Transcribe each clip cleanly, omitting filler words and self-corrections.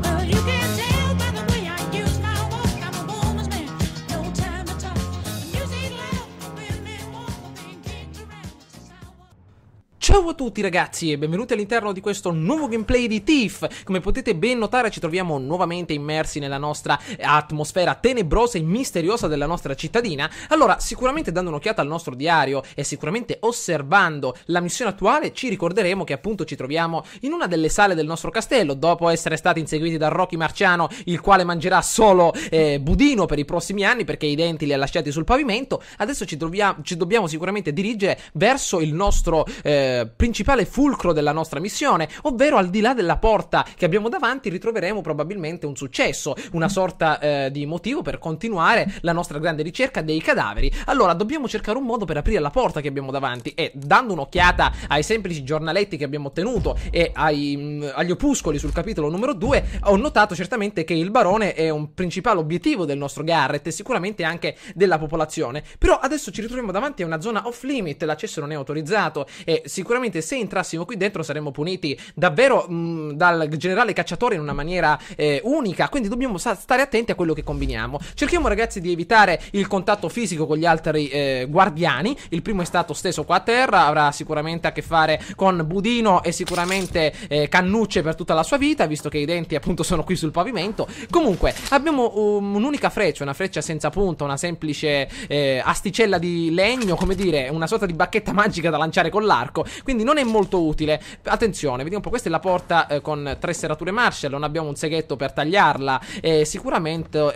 Well, you can tell by the way I use my walk. I'm a woman's man, no time to talk. The music loud, women walk, being kicked around. This is how I walk. Ciao a tutti ragazzi e benvenuti all'interno di questo nuovo gameplay di Thief. Come potete ben notare ci troviamo nuovamente immersi nella nostra atmosfera tenebrosa e misteriosa della nostra cittadina. Allora, sicuramente dando un'occhiata al nostro diario e sicuramente osservando la missione attuale ci ricorderemo che appunto ci troviamo in una delle sale del nostro castello dopo essere stati inseguiti da Rocky Marciano, il quale mangerà solo budino per i prossimi anni perché i denti li ha lasciati sul pavimento. Adesso ci dobbiamo sicuramente dirigere verso il nostro principale fulcro della nostra missione, ovvero al di là della porta che abbiamo davanti ritroveremo probabilmente un successo, una sorta di motivo per continuare la nostra grande ricerca dei cadaveri. Allora dobbiamo cercare un modo per aprire la porta che abbiamo davanti e dando un'occhiata ai semplici giornaletti che abbiamo ottenuto e agli opuscoli sul capitolo numero 2 ho notato certamente che il barone è un principale obiettivo del nostro Garrett e sicuramente anche della popolazione. Però adesso ci ritroviamo davanti a una zona off limit, l'accesso non è autorizzato e sicuramente se entrassimo qui dentro saremmo puniti davvero dal generale cacciatore in una maniera unica, quindi dobbiamo stare attenti a quello che combiniamo. Cerchiamo ragazzi di evitare il contatto fisico con gli altri guardiani. Il primo è stato steso qua a terra, avrà sicuramente a che fare con budino e sicuramente cannucce per tutta la sua vita, visto che i denti appunto sono qui sul pavimento. Comunque abbiamo un'unica freccia, una freccia senza punta, una semplice asticella di legno, come dire, una sorta di bacchetta magica da lanciare con l'arco, quindi non è molto utile. Attenzione, vediamo un po', questa è la porta con 3 serrature Marshall, non abbiamo un seghetto per tagliarla e sicuramente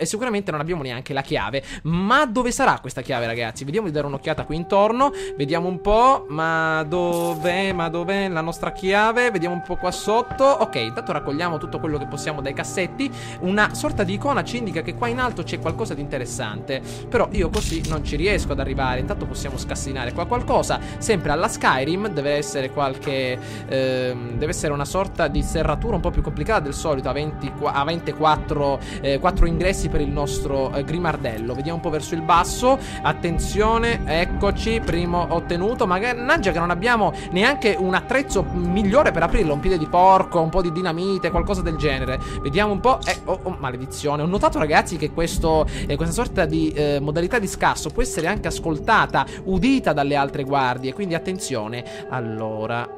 non abbiamo neanche la chiave. Ma dove sarà questa chiave ragazzi? Vediamo di dare un'occhiata qui intorno, vediamo un po', ma dov'è la nostra chiave? Vediamo un po' qua sotto. Ok, intanto raccogliamo tutto quello che possiamo dai cassetti. Una sorta di icona ci indica che qua in alto c'è qualcosa di interessante, però io così non ci riesco ad arrivare. Intanto possiamo scassinare qua qualcosa, sempre alla Skyrim. Deve essere deve essere una sorta di serratura un po' più complicata del solito, avente 4 ingressi per il nostro grimardello. Vediamo un po' verso il basso. Attenzione, eccoci, primo ottenuto. Mannaggia che non abbiamo neanche un attrezzo migliore per aprirlo, un piede di porco, un po' di dinamite, qualcosa del genere. Vediamo un po'. Oh, maledizione. Ho notato ragazzi che questa sorta di modalità di scasso può essere anche ascoltata, udita dalle altre guardie, quindi attenzione. Allora,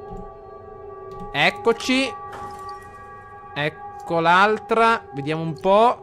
eccoci. Ecco l'altra. Vediamo un po'.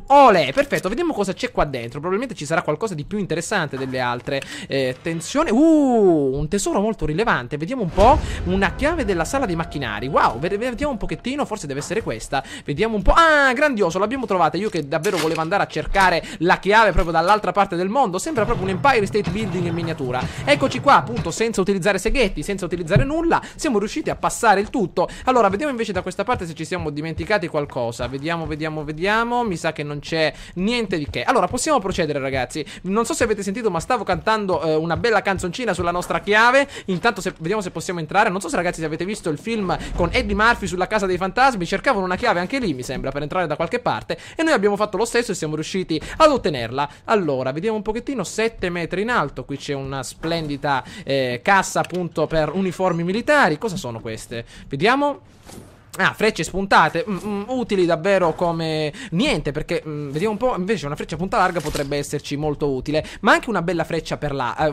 Olè, perfetto, vediamo cosa c'è qua dentro. Probabilmente ci sarà qualcosa di più interessante delle altre. Attenzione, un tesoro molto rilevante. Vediamo un po', una chiave della sala dei macchinari. Wow, vediamo un pochettino, forse deve essere questa. Vediamo un po', ah, grandioso, l'abbiamo trovata. Io che davvero volevo andare a cercare la chiave proprio dall'altra parte del mondo. Sembra proprio un Empire State Building in miniatura. Eccoci qua, appunto, senza utilizzare seghetti, senza utilizzare nulla, siamo riusciti a passare il tutto. Allora, vediamo invece da questa parte se ci siamo dimenticati qualcosa. Vediamo. Mi sa che non c'è niente di che. Allora possiamo procedere ragazzi. Non so se avete sentito ma stavo cantando una bella canzoncina sulla nostra chiave. Intanto vediamo se possiamo entrare. Non so se ragazzi avete visto il film con Eddie Murphy sulla casa dei fantasmi. Cercavano una chiave anche lì mi sembra per entrare da qualche parte e noi abbiamo fatto lo stesso e siamo riusciti ad ottenerla. Allora vediamo un pochettino, 7 metri in alto. Qui c'è una splendida cassa appunto per uniformi militari. Cosa sono queste? Vediamo. Ah, frecce spuntate, utili davvero come niente, perché vediamo un po', invece una freccia punta larga potrebbe esserci molto utile, ma anche una bella freccia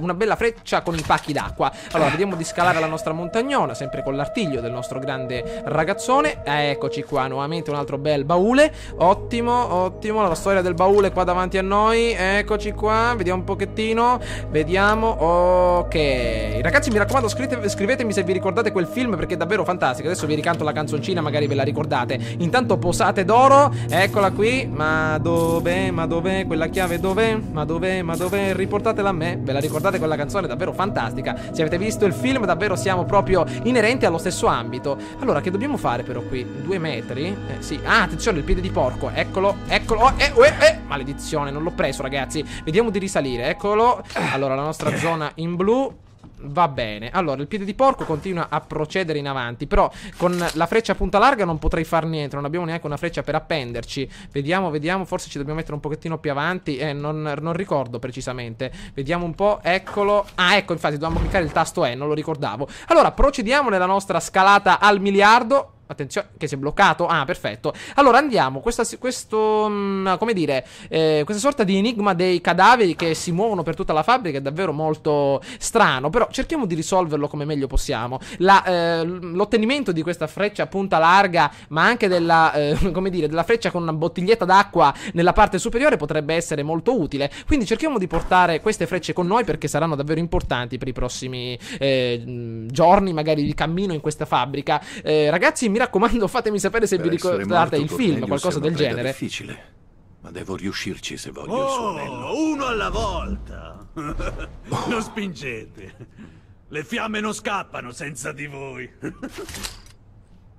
una bella freccia con i pacchi d'acqua. Allora, vediamo di scalare la nostra montagnona, sempre con l'artiglio del nostro grande ragazzone. Eccoci qua, nuovamente un altro bel baule. Ottimo, la storia del baule qua davanti a noi. Eccoci qua, vediamo un pochettino. Vediamo, ok. Ragazzi, mi raccomando, scrivetemi se vi ricordate quel film, perché è davvero fantastico. Adesso vi ricanto la canzoncina, magari ve la ricordate. Intanto posate d'oro, eccola qui. Ma dov'è quella chiave? Dov'è? Ma dov'è? Riportatela a me. Ve la ricordate quella canzone? Davvero fantastica. Se avete visto il film davvero siamo proprio inerenti allo stesso ambito. Allora che dobbiamo fare però qui? 2 metri? Sì. Ah, attenzione, il piede di porco. Eccolo. Maledizione, non l'ho preso ragazzi. Vediamo di risalire. Eccolo. Allora la nostra zona in blu. Va bene, allora il piede di porco continua a procedere in avanti, però con la freccia a punta larga non potrei far niente, non abbiamo neanche una freccia per appenderci. Vediamo, forse ci dobbiamo mettere un pochettino più avanti, non ricordo precisamente. Vediamo un po', eccolo. Ah, ecco, infatti dovevamo cliccare il tasto E, non lo ricordavo. Allora, procediamo nella nostra scalata al miliardo. Attenzione, che si è bloccato. Ah, perfetto. Allora andiamo. Questa sorta di enigma dei cadaveri che si muovono per tutta la fabbrica è davvero molto strano. Però cerchiamo di risolverlo come meglio possiamo. L'ottenimento di questa freccia a punta larga, ma anche della freccia con una bottiglietta d'acqua nella parte superiore potrebbe essere molto utile. Quindi cerchiamo di portare queste frecce con noi, perché saranno davvero importanti per i prossimi giorni, magari di cammino in questa fabbrica. Ragazzi, mi raccomando, fatemi sapere se vi ricordate il film, qualcosa del genere. È difficile, ma devo riuscirci se voglio il suo anello. Uno alla volta. Non spingete. Le fiamme non scappano senza di voi.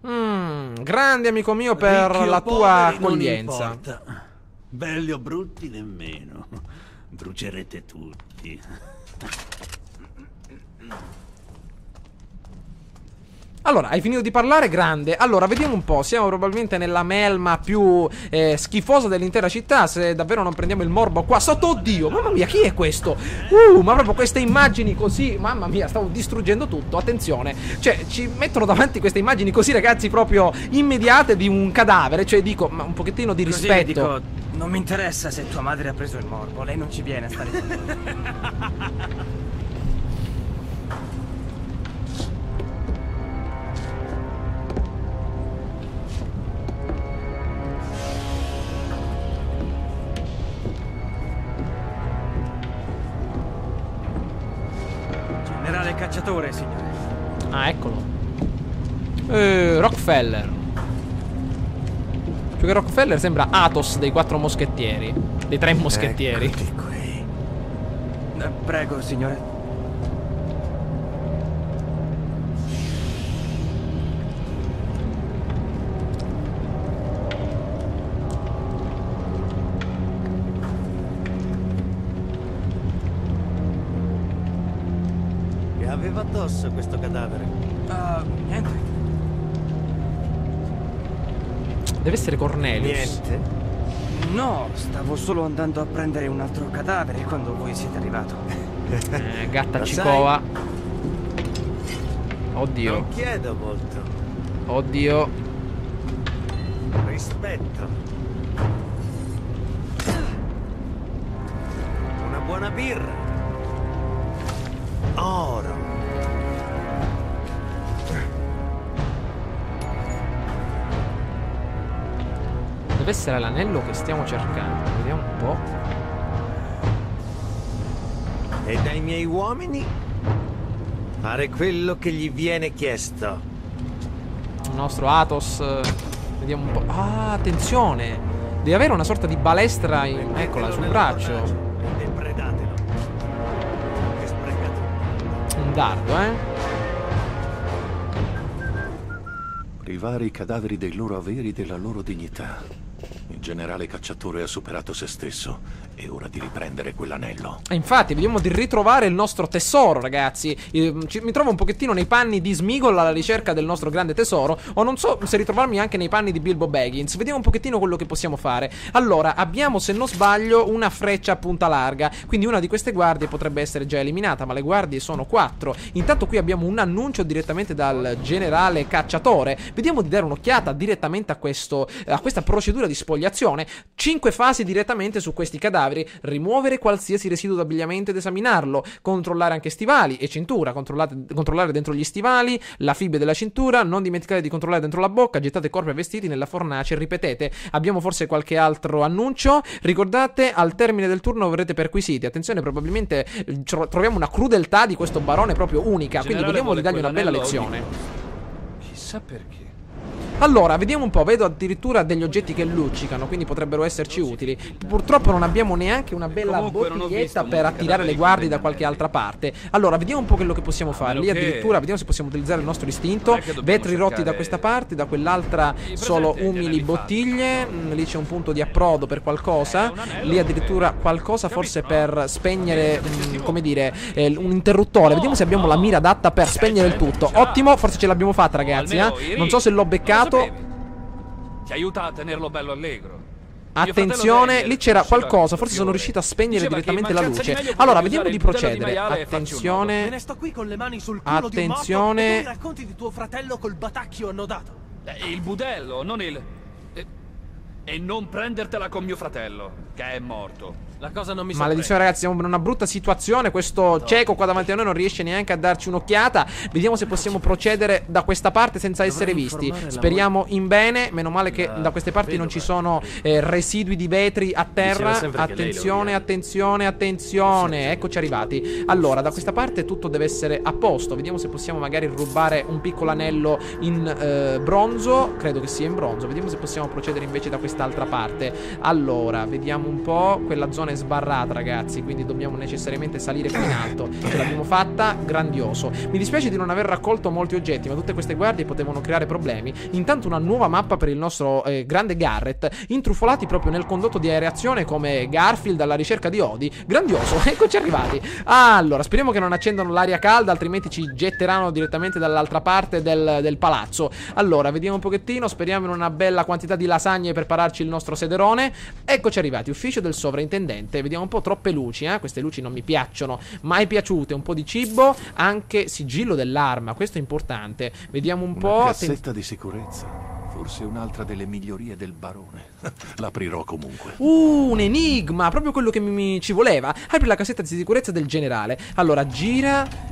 Grande amico mio per Ricchi o la tua poveri, non accoglienza. importa. Belli o brutti nemmeno. Brucerete tutti. Allora, hai finito di parlare? Grande. Allora, vediamo un po'. Siamo probabilmente nella melma più schifosa dell'intera città. Se davvero non prendiamo il morbo qua sotto. Oddio, mamma mia, chi è questo? Ma proprio queste immagini così. Mamma mia, stavo distruggendo tutto. Attenzione. Cioè, ci mettono davanti queste immagini così, ragazzi, proprio immediate di un cadavere. Cioè, dico, ma un pochettino di Così rispetto. dico, non mi interessa se tua madre ha preso il morbo. Lei non ci viene a stare con noi. Generale cacciatore, signore. Ah, eccolo. Rockefeller. Più che Rockefeller sembra Athos dei 4 moschettieri. Dei 3 moschettieri. Eccoti qui. Prego, signore. Che aveva addosso questo cadavere? Niente. Deve essere Cornelius. Niente. No, stavo solo andando a prendere un altro cadavere quando voi siete arrivato. Gatta Lo Cicova. Oddio. Non chiedo molto. Oddio. Rispetto. Una buona birra. Oro. Deve essere l'anello che stiamo cercando. Vediamo un po'. E dai miei uomini fare quello che gli viene chiesto. Il nostro Athos. Vediamo un po'. Ah, attenzione. Deve avere una sorta di balestra eccola, sul braccio. E depredatelo. Che sprecate. Un dardo, Privare i cadaveri dei loro averi e della loro dignità. Il generale cacciatore ha superato se stesso. È ora di riprendere quell'anello. E infatti, vediamo di ritrovare il nostro tesoro, ragazzi. Mi trovo un pochettino nei panni di Smeagol alla ricerca del nostro grande tesoro. O non so se ritrovarmi anche nei panni di Bilbo Baggins. Vediamo un pochettino quello che possiamo fare. Allora, abbiamo, se non sbaglio, una freccia a punta larga. Quindi una di queste guardie potrebbe essere già eliminata, ma le guardie sono 4. Intanto qui abbiamo un annuncio direttamente dal generale cacciatore. Vediamo di dare un'occhiata direttamente a questa procedura di spogliazione. 5 fasi direttamente su questi cadaveri. Rimuovere qualsiasi residuo d'abbigliamento ed esaminarlo. Controllare anche stivali e cintura. Controllare dentro gli stivali, la fibbia della cintura. Non dimenticate di controllare dentro la bocca. Gettate corpi e vestiti nella fornace. Ripetete. Abbiamo forse qualche altro annuncio. Ricordate, al termine del turno verrete perquisiti. Attenzione, probabilmente troviamo una crudeltà di questo barone proprio unica. Quindi vediamo di dargli una bella lezione. Chissà perché. Allora, vediamo un po', vedo addirittura degli oggetti che luccicano, quindi potrebbero esserci utili. Purtroppo non abbiamo neanche una bella Comunque non ho bottiglietta visto per molti attirare le cadaveri guardie da con qualche delle altra parte. Allora, vediamo un po' quello che possiamo fare. Lì meno che- addirittura, vediamo se possiamo utilizzare il nostro istinto. Non è che dobbiamo Vetri rotti da cercare- questa parte, da quell'altra I solo presenti umili gliel'hai bottiglie. Lì c'è un punto di approdo per qualcosa. un anello Lì addirittura qualcosa forse per spegnere, come dire, un interruttore. Vediamo se abbiamo la mira adatta per spegnere il tutto. Ottimo, forse ce l'abbiamo fatta, ragazzi. almeno ieri Non so se l'ho non lo beccato. sapevi. Ti aiuta a tenerlo bello allegro. Attenzione, lì c'era qualcosa. Forse sono riuscito a spegnere direttamente la luce. Allora, vediamo di procedere. Attenzione. Me ne sto qui con le mani sul culo di un morto e tu mi Attenzione. racconti di tuo fratello col batacchio annodato. Il budello, non il... E non prendertela con mio fratello, che è morto. La cosa non mi Maledizione, ragazzi, siamo in una brutta situazione. Questo cieco qua davanti a noi non riesce neanche a darci un'occhiata. Vediamo se possiamo procedere da questa parte senza essere visti. Speriamo in bene. Meno male che da queste parti non ci sono residui di vetri a terra. Attenzione, attenzione, attenzione. Eccoci arrivati. Allora, da questa parte tutto deve essere a posto. Vediamo se possiamo magari rubare un piccolo anello in bronzo. Credo che sia in bronzo. Vediamo se possiamo procedere invece da quest'altra parte. Allora, vediamo un po'. Quella zona è sbarrata, ragazzi, quindi dobbiamo necessariamente salire qui in alto. Ce l'abbiamo fatta, grandioso. Mi dispiace di non aver raccolto molti oggetti, ma tutte queste guardie potevano creare problemi. Intanto una nuova mappa per il nostro grande Garrett, intrufolati proprio nel condotto di aereazione come Garfield alla ricerca di Odie. Grandioso, eccoci arrivati. Allora, speriamo che non accendano l'aria calda, altrimenti ci getteranno direttamente dall'altra parte del palazzo. Allora, vediamo un pochettino, speriamo in una bella quantità di lasagne per prepararci il nostro sederone. Eccoci arrivati, ufficio del sovrintendente. Vediamo un po', troppe luci, queste luci non mi piacciono, mai piaciute. Un po' di cibo, anche sigillo dell'arma, questo è importante. Vediamo un po'. Una cassetta di sicurezza, forse un'altra delle migliorie del barone. L'aprirò comunque. Un enigma, proprio quello che ci voleva. Apri la cassetta di sicurezza del generale. Allora, gira,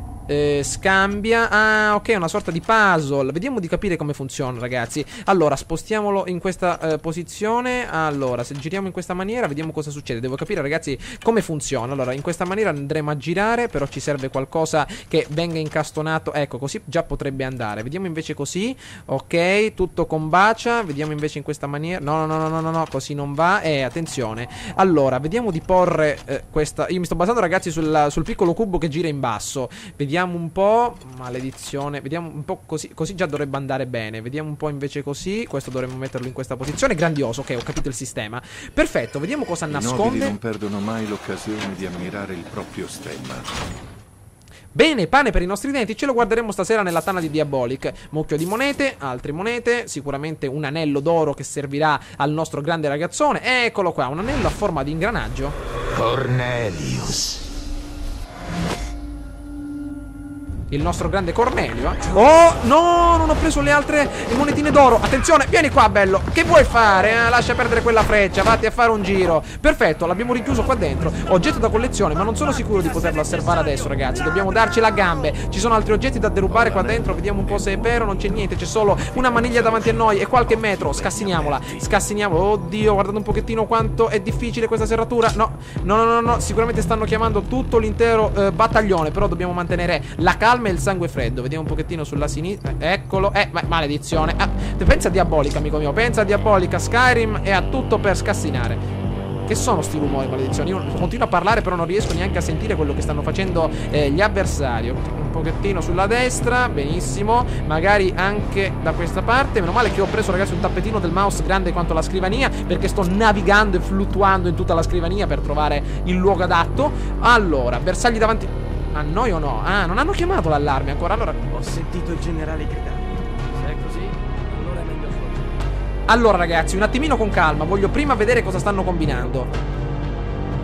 scambia. Ah, ok, una sorta di puzzle. Vediamo di capire come funziona, ragazzi. Allora, spostiamolo in questa posizione. Allora, se giriamo in questa maniera, vediamo cosa succede. Devo capire, ragazzi, come funziona. Allora, in questa maniera andremo a girare, però ci serve qualcosa che venga incastonato. Ecco, così già potrebbe andare. Vediamo invece così. Ok, tutto combacia. Vediamo invece in questa maniera. No, così non va. Attenzione. Allora, vediamo di porre questa. Io mi sto basando, ragazzi, sul piccolo cubo che gira in basso. Vediamo un po'. Maledizione. Vediamo un po' così. Così già dovrebbe andare bene. Vediamo un po' invece così. Questo dovremmo metterlo in questa posizione. Grandioso. Ok, ho capito il sistema. Perfetto. Vediamo cosa I nasconde. nobili non perdono mai l'occasione di ammirare il proprio stemma. Bene, pane per i nostri denti, ce lo guarderemo stasera nella tana di Diabolic. Mucchio di monete, altre monete, sicuramente un anello d'oro che servirà al nostro grande ragazzone. Eccolo qua, un anello a forma di ingranaggio. Cornelius. Il nostro grande Cornelio. Oh, no, non ho preso le altre monetine d'oro. Attenzione, vieni qua, bello. Che vuoi fare? Lascia perdere quella freccia, vatti a fare un giro. Perfetto, l'abbiamo rinchiuso qua dentro. Oggetto da collezione, ma non sono sicuro di poterlo osservare adesso, ragazzi. Dobbiamo darci la gambe. Ci sono altri oggetti da derubare qua dentro. Vediamo un po' se è vero. Non c'è niente, c'è solo una maniglia davanti a noi e qualche metro. Scassiniamola, scassiniamola. Oddio, guardate un pochettino quanto è difficile questa serratura. No, sicuramente stanno chiamando tutto l'intero battaglione. Però dobbiamo mantenere la calma e il sangue freddo. Vediamo un pochettino sulla sinistra. Eccolo. Maledizione. Pensa a Diabolica, amico mio. Pensa a Diabolica. Skyrim e ha tutto per scassinare. Che sono sti rumori, maledizione? Io continuo a parlare, però non riesco neanche a sentire quello che stanno facendo gli avversari. Un pochettino sulla destra. Benissimo. Magari anche da questa parte. Meno male che ho preso, ragazzi, un tappetino del mouse grande quanto la scrivania, perché sto navigando e fluttuando in tutta la scrivania per trovare il luogo adatto. Allora, bersagli davanti a noi o no? Ah, non hanno chiamato l'allarme ancora. Allora, Ho sentito il generale gridare. Se è così, allora è meglio fuori. allora, ragazzi, un attimino con calma. Voglio prima vedere cosa stanno combinando.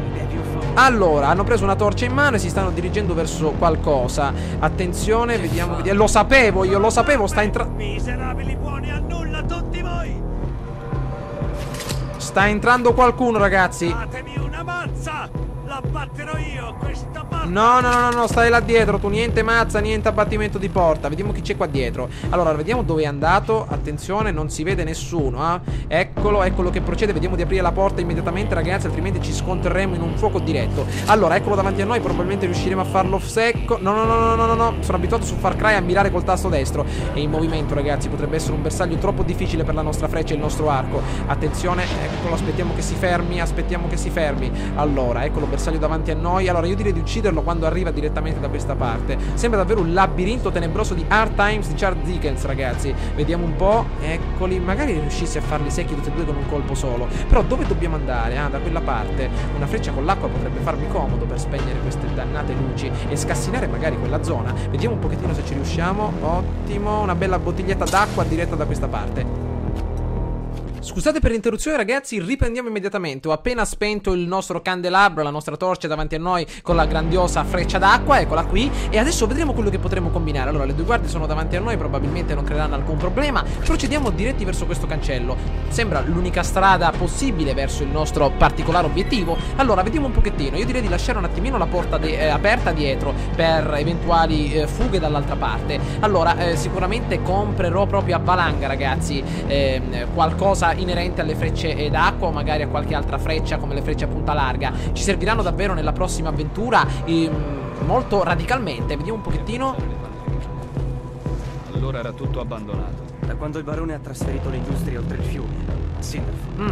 Idea più favore. Allora, hanno preso una torcia in mano e si stanno dirigendo verso qualcosa. Attenzione, vediamo. Lo sapevo, io lo sapevo. Miserabili buoni a nulla tutti voi! Sta entrando qualcuno, ragazzi. Datemi una mazza! La batterò io, questa mazza! No, stai là dietro. Tu niente mazza, niente abbattimento di porta. Vediamo chi c'è qua dietro. Allora, vediamo dove è andato. Attenzione, non si vede nessuno. Eccolo che procede. Vediamo di aprire la porta immediatamente, ragazzi, altrimenti ci scontreremo in un fuoco diretto. Allora, eccolo davanti a noi. Probabilmente riusciremo a farlo secco. No. Sono abituato su Far Cry a mirare col tasto destro. È in movimento, ragazzi. Potrebbe essere un bersaglio troppo difficile per la nostra freccia e il nostro arco. Attenzione, eccolo. Aspettiamo che si fermi. Allora, eccolo, bersaglio davanti a noi. Allora, io direi di ucciderlo quando arriva direttamente da questa parte. Sembra davvero un labirinto tenebroso di Hard Times di Charles Dickens, ragazzi. Vediamo un po'. Eccoli. Magari riuscissi a farli secchi tutti e due con un colpo solo. Però dove dobbiamo andare? Da quella parte. Una freccia con l'acqua potrebbe farmi comodo per spegnere queste dannate luci e scassinare magari quella zona. Vediamo un pochettino se ci riusciamo. Ottimo. Una bella bottiglietta d'acqua diretta da questa parte. Scusate per l'interruzione ragazzi, riprendiamo immediatamente. Ho appena spento il nostro candelabro, la nostra torcia davanti a noi con la grandiosa freccia d'acqua, eccola qui. E adesso vedremo quello che potremo combinare. Allora, le due guardie sono davanti a noi, probabilmente non creeranno alcun problema. Procediamo diretti verso questo cancello. Sembra l'unica strada possibile verso il nostro particolare obiettivo. Allora, vediamo un pochettino. Io direi di lasciare un attimino la porta aperta dietro per eventuali fughe dall'altra parte. Allora, sicuramente comprerò proprio a valanga ragazzi qualcosa inerente alle frecce d'acqua o magari a qualche altra freccia come le frecce a punta larga. Ci serviranno davvero nella prossima avventura molto radicalmente. Vediamo un pochettino. Allora era tutto abbandonato. Da quando il barone ha trasferito le industrie oltre il fiume.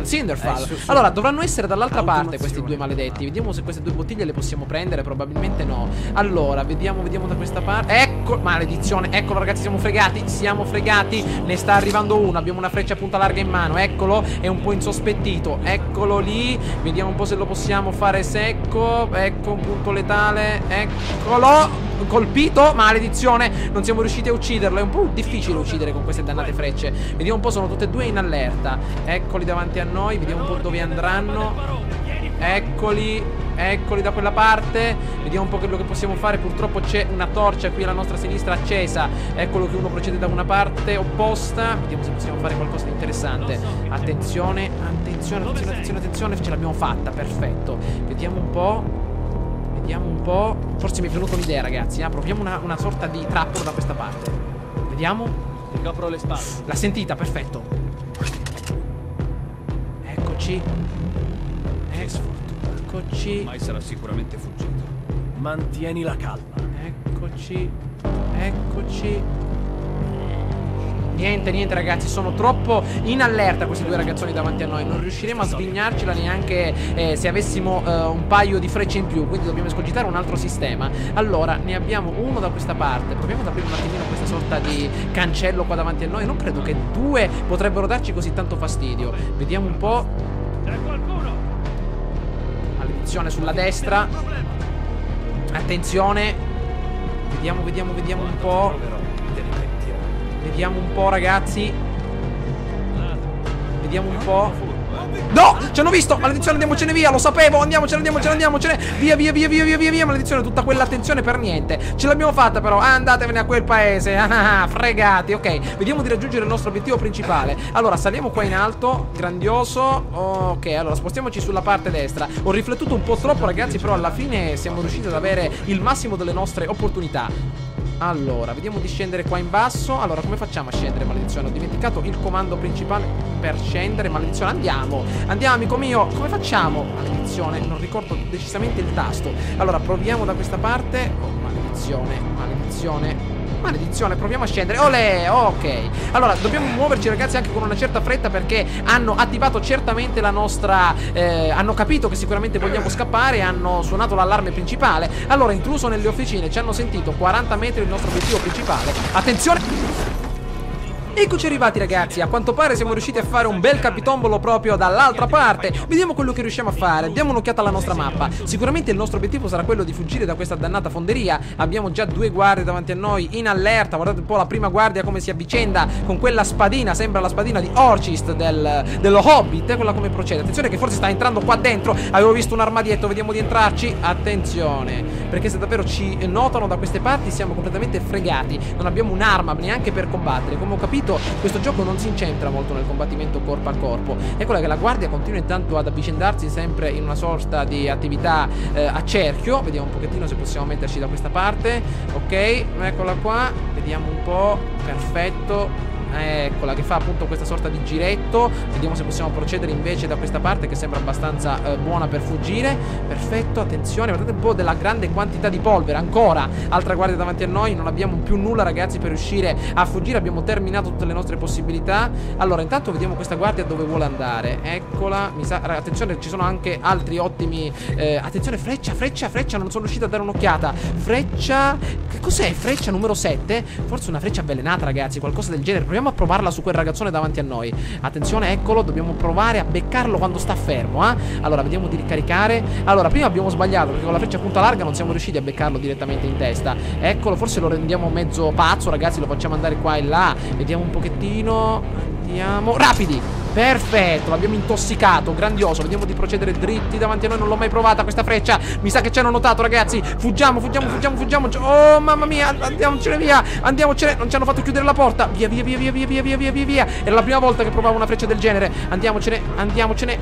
Cinderfall. Su. Allora, dovranno essere dall'altra parte questi due maledetti. Vediamo se queste due bottiglie le possiamo prendere. Probabilmente no. Allora, vediamo da questa parte. Ecco, maledizione. Eccolo ragazzi, siamo fregati. Siamo fregati. Ne sta arrivando uno. Abbiamo una freccia a punta larga in mano. Eccolo, è un po' insospettito. Eccolo lì. Vediamo un po' se lo possiamo fare secco. Ecco, un punto letale. Eccolo. Colpito, maledizione. Non siamo riusciti a ucciderlo. È un po' difficile uccidere con queste dannate frecce. Vediamo un po', sono tutte e due in allerta. Eccoli davanti a noi, vediamo un po' dove andranno. Eccoli da quella parte. Vediamo un po' quello che possiamo fare. Purtroppo c'è una torcia qui alla nostra sinistra accesa. Eccolo che uno procede da una parte opposta. Vediamo se possiamo fare qualcosa di interessante. Attenzione. Ce l'abbiamo fatta, perfetto. Vediamo un po'. Forse mi è venuta un'idea ragazzi. Proviamo una sorta di trappolo da questa parte. Vediamo. Ti copro le spalle. L'ha sentita, perfetto. Eccoci. Eccoci. Mai sarà sicuramente fuggito. Mantieni la calma. Eccoci. Niente ragazzi, sono troppo in allerta questi due ragazzoni davanti a noi. Non riusciremo a svignarcela neanche se avessimo un paio di frecce in più. Quindi dobbiamo escogitare un altro sistema. Allora, ne abbiamo uno da questa parte. Proviamo ad aprire un attimino questa sorta di cancello qua davanti a noi. Non credo che due potrebbero darci così tanto fastidio. Vediamo un po'. C'è qualcuno? Maledizione sulla destra. Attenzione. Vediamo un po'. Vediamo un po' ragazzi. Vediamo un po'. No! Ci hanno visto! Maledizione, andiamocene via! Lo sapevo! Andiamocene! Via! Maledizione, tutta quell'attenzione per niente. Ce l'abbiamo fatta però. Andatevene a quel paese. Fregati. Ok, vediamo di raggiungere il nostro obiettivo principale. Allora, saliamo qua in alto. Grandioso. Ok, allora spostiamoci sulla parte destra. Ho riflettuto un po' troppo ragazzi, però alla fine siamo riusciti ad avere il massimo delle nostre opportunità. Allora, vediamo di scendere qua in basso. Allora, come facciamo a scendere, maledizione? Ho dimenticato il comando principale per scendere, maledizione. Andiamo, amico mio. Come facciamo? Maledizione, non ricordo decisamente il tasto. Allora, proviamo da questa parte. Oh, maledizione, proviamo a scendere. Olè, ok. Allora, dobbiamo muoverci ragazzi anche con una certa fretta perché hanno attivato certamente la nostra hanno capito che sicuramente vogliamo scappare e hanno suonato l'allarme principale. Allora, intruso nelle officine, ci hanno sentito 40 metri il nostro obiettivo principale. Attenzione. Eccoci arrivati ragazzi, a quanto pare siamo riusciti a fare un bel capitombolo proprio dall'altra parte. Vediamo quello che riusciamo a fare, diamo un'occhiata alla nostra mappa. Sicuramente il nostro obiettivo sarà quello di fuggire da questa dannata fonderia. Abbiamo già due guardie davanti a noi in allerta. Guardate un po' la prima guardia come si avvicenda con quella spadina, sembra la spadina di Orchist dello Hobbit. Eccola come procede, attenzione che forse sta entrando qua dentro. Avevo visto un armadietto, vediamo di entrarci. Attenzione, perché se davvero ci notano da queste parti siamo completamente fregati. Non abbiamo un'arma neanche per combattere. Come ho capito, questo gioco non si incentra molto nel combattimento corpo a corpo. Eccola che la guardia continua intanto ad avvicendarsi sempre in una sorta di attività a cerchio. Vediamo un pochettino se possiamo metterci da questa parte. Ok, eccola qua. Vediamo un po'. Perfetto. Eccola che fa appunto questa sorta di giretto. Vediamo se possiamo procedere invece da questa parte che sembra abbastanza buona per fuggire. Perfetto, attenzione, guardate un po' della grande quantità di polvere. Ancora altra guardia davanti a noi. Non abbiamo più nulla ragazzi per riuscire a fuggire. Abbiamo terminato tutte le nostre possibilità. Allora intanto vediamo questa guardia dove vuole andare. Eccola, attenzione, ci sono anche altri ottimi attenzione, freccia, non sono riuscito a dare un'occhiata. Freccia, che cos'è? Freccia numero 7? Forse una freccia avvelenata ragazzi, qualcosa del genere. Proviamo a provarla su quel ragazzone davanti a noi. Attenzione, eccolo, dobbiamo provare a beccarlo quando sta fermo. Allora, vediamo di ricaricare. Allora, prima abbiamo sbagliato perché con la freccia a punta larga non siamo riusciti a beccarlo direttamente in testa. Eccolo, forse lo rendiamo mezzo pazzo, ragazzi, lo facciamo andare qua e là. Vediamo un pochettino. Andiamo, rapidi. Perfetto, l'abbiamo intossicato, grandioso. Vediamo di procedere dritti davanti a noi. Non l'ho mai provata questa freccia. Mi sa che ci hanno notato, ragazzi. Fuggiamo. Oh, mamma mia, andiamocene via. Andiamocene, non ci hanno fatto chiudere la porta. Via. Era la prima volta che provavo una freccia del genere. Andiamocene.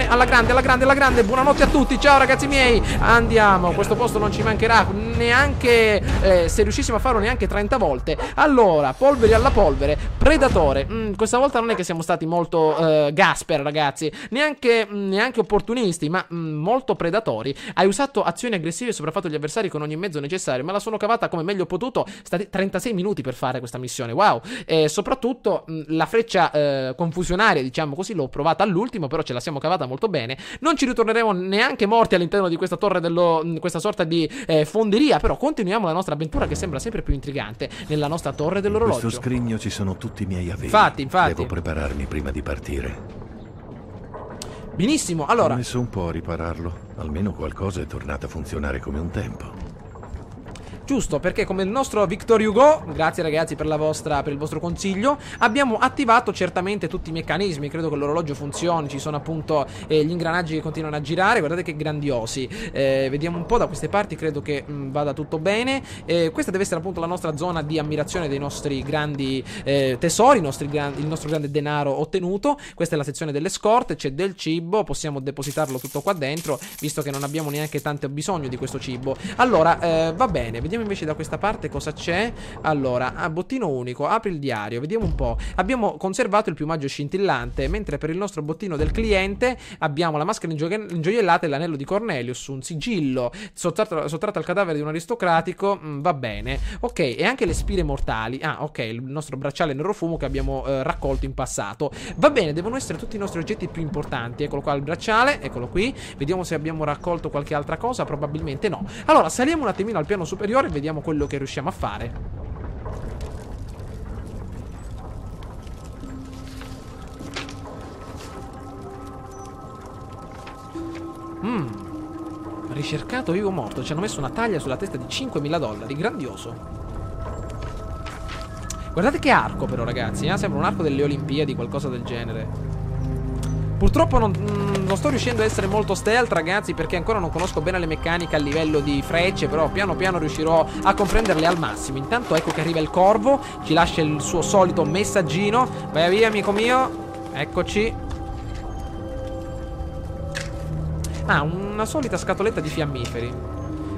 Alla grande. Buonanotte a tutti, ciao ragazzi miei. Andiamo, questo posto non ci mancherà neanche se riuscissimo a farlo neanche 30 volte. Allora, polveri alla polvere. Predatore. Questa volta non è che siamo stati molto Gasper, ragazzi, neanche opportunisti, ma molto predatori. Hai usato azioni aggressive e sopraffatto gli avversari con ogni mezzo necessario, ma la sono cavata come meglio ho potuto. Stati 36 minuti per fare questa missione, wow. E soprattutto la freccia confusionaria, diciamo così, l'ho provata all'ultimo, però ce la siamo cavata molto bene. Non ci ritorneremo neanche morti all'interno di questa torre questa sorta di fonderia, però continuiamo la nostra avventura che sembra sempre più intrigante nella nostra torre dell'orologio. In questo scrigno ci sono tutti i miei averi. Infatti. Devo prepararmi prima di partire. Benissimo, allora Ho messo un po' a ripararlo. Almeno qualcosa è tornato a funzionare come un tempo. giusto, perché come il nostro Victor Hugo, grazie ragazzi per il vostro consiglio, abbiamo attivato certamente tutti i meccanismi. Credo che l'orologio funzioni, ci sono appunto gli ingranaggi che continuano a girare, guardate che grandiosi. Vediamo un po' da queste parti, credo che vada tutto bene. Questa deve essere appunto la nostra zona di ammirazione dei nostri grandi tesori, il nostro grande denaro ottenuto. Questa è la sezione delle scorte, c'è del cibo, possiamo depositarlo tutto qua dentro, visto che non abbiamo neanche tanto bisogno di questo cibo. Allora, va bene, vediamo invece da questa parte cosa c'è. Allora, bottino unico, apri il diario, vediamo un po'. Abbiamo conservato il piumaggio scintillante, mentre per il nostro bottino del cliente abbiamo la maschera ingioiellata e l'anello di Cornelius, un sigillo sottratto al cadavere di un aristocratico. Va bene, ok, e anche le spire mortali. Ah, ok, il nostro bracciale neurofumo che abbiamo raccolto in passato. Va bene, devono essere tutti i nostri oggetti più importanti. Eccolo qua il bracciale, eccolo qui. Vediamo se abbiamo raccolto qualche altra cosa, probabilmente no. Allora, saliamo un attimino al piano superiore e vediamo quello che riusciamo a fare. Ricercato vivo morto. Ci hanno messo una taglia sulla testa di $5.000. Grandioso. Guardate che arco però, ragazzi, sembra un arco delle Olimpiadi, qualcosa del genere. Purtroppo non sto riuscendo a essere molto stealth, ragazzi, perché ancora non conosco bene le meccaniche a livello di frecce, però piano piano riuscirò a comprenderle al massimo. Intanto ecco che arriva il corvo, ci lascia il suo solito messaggino. Vai via, amico mio. Eccoci. Ah, una solita scatoletta di fiammiferi.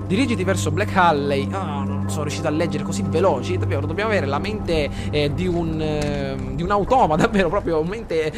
Dirigiti verso Black Halley. Oh, non sono riuscito a leggere così veloci. Dobbiamo avere la mente di un automa, davvero, proprio un mente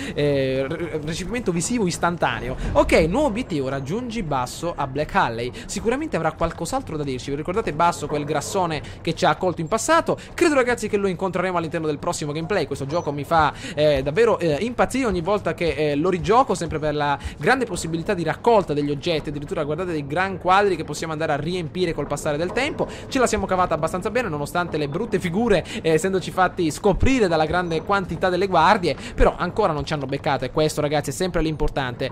recepimento visivo istantaneo. Ok, nuovo obiettivo, raggiungi Basso a Black Halley. Sicuramente avrà qualcos'altro da dirci. Vi ricordate Basso, quel grassone che ci ha accolto in passato? Credo, ragazzi, che lo incontreremo all'interno del prossimo gameplay. Questo gioco mi fa davvero impazzire ogni volta che lo rigioco, sempre per la grande possibilità di raccolta degli oggetti. Addirittura guardate dei gran quadri che possiamo andare a riempire col passare del tempo. Ce la siamo cavata abbastanza bene, nonostante le brutte figure essendoci fatti scoprire dalla grande quantità delle guardie. Però ancora non ci hanno beccato, e questo, ragazzi, è sempre l'importante.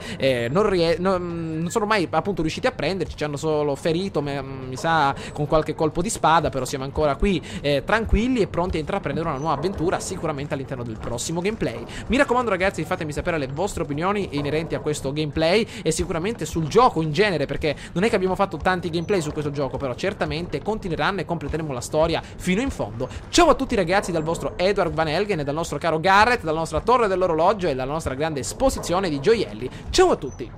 Non sono mai appunto riusciti a prenderci, ci hanno solo ferito, mi sa, con qualche colpo di spada. Però siamo ancora qui tranquilli e pronti a intraprendere una nuova avventura, sicuramente all'interno del prossimo gameplay. Mi raccomando, ragazzi, fatemi sapere le vostre opinioni inerenti a questo gameplay e sicuramente sul gioco in genere, perché non è che abbiamo fatto tanti gameplay su questo gioco, però certamente continueranno e completeremo la storia fino in fondo. Ciao a tutti, ragazzi, dal vostro Edward Van Helgen e dal nostro caro Garrett, dalla nostra torre dell'orologio e dalla nostra grande esposizione di gioielli. Ciao a tutti.